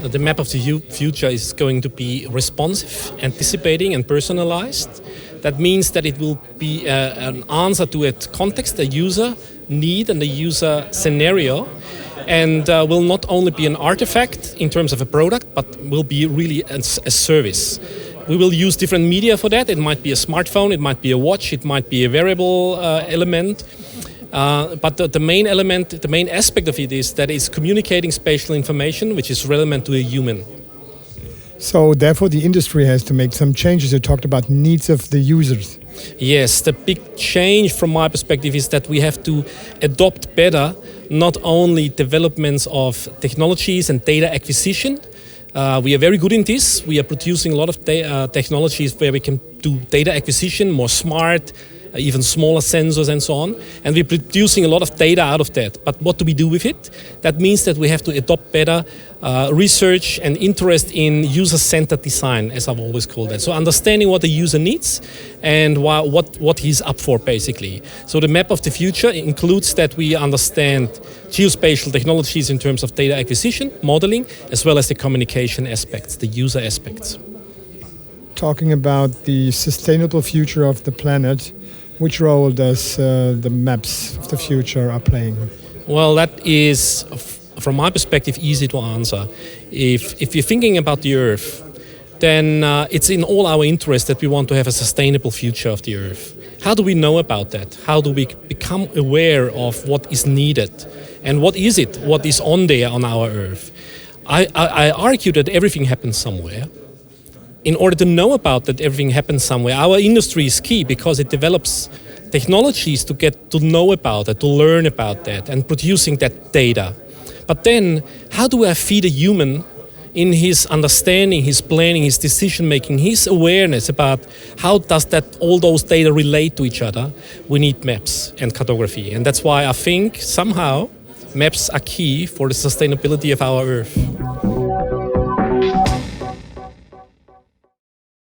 The map of the future is going to be responsive, anticipating, and personalized. That means that it will be an answer to a context, a user need and a user scenario, and will not only be an artifact in terms of a product, but will be really a service. We will use different media for that. It might be a smartphone, it might be a watch, it might be a wearable element. But the main element, the main aspect of it is that it's communicating spatial information which is relevant to a human. So therefore the industry has to make some changes. You talked about needs of the users. Yes, the big change from my perspective is that we have to adopt better not only developments of technologies and data acquisition. We are very good in this. We are producing a lot of technologies where we can do data acquisition, more smart, even smaller sensors and so on. And we're producing a lot of data out of that. But what do we do with it? That means that we have to adopt better research and interest in user-centered design, as I've always called that. So understanding what the user needs and what he's up for, basically. So the map of the future includes that we understand geospatial technologies in terms of data acquisition, modeling, as well as the communication aspects, the user aspects. Talking about the sustainable future of the planet, which role does the maps of the future are playing? Well, that is, from my perspective, easy to answer. If you're thinking about the Earth, then it's in all our interest that we want to have a sustainable future of the Earth. How do we know about that? How do we become aware of what is needed? And what is it, what is on there on our Earth? I argue that everything happens somewhere. In order to know about that everything happens somewhere, our industry is key because it develops technologies to get to know about it, to learn about that, and producing that data. But then, how do I feed a human in his understanding, his planning, his decision-making, his awareness about how does that all those data relate to each other? We need maps and cartography. And that's why I think somehow maps are key for the sustainability of our Earth.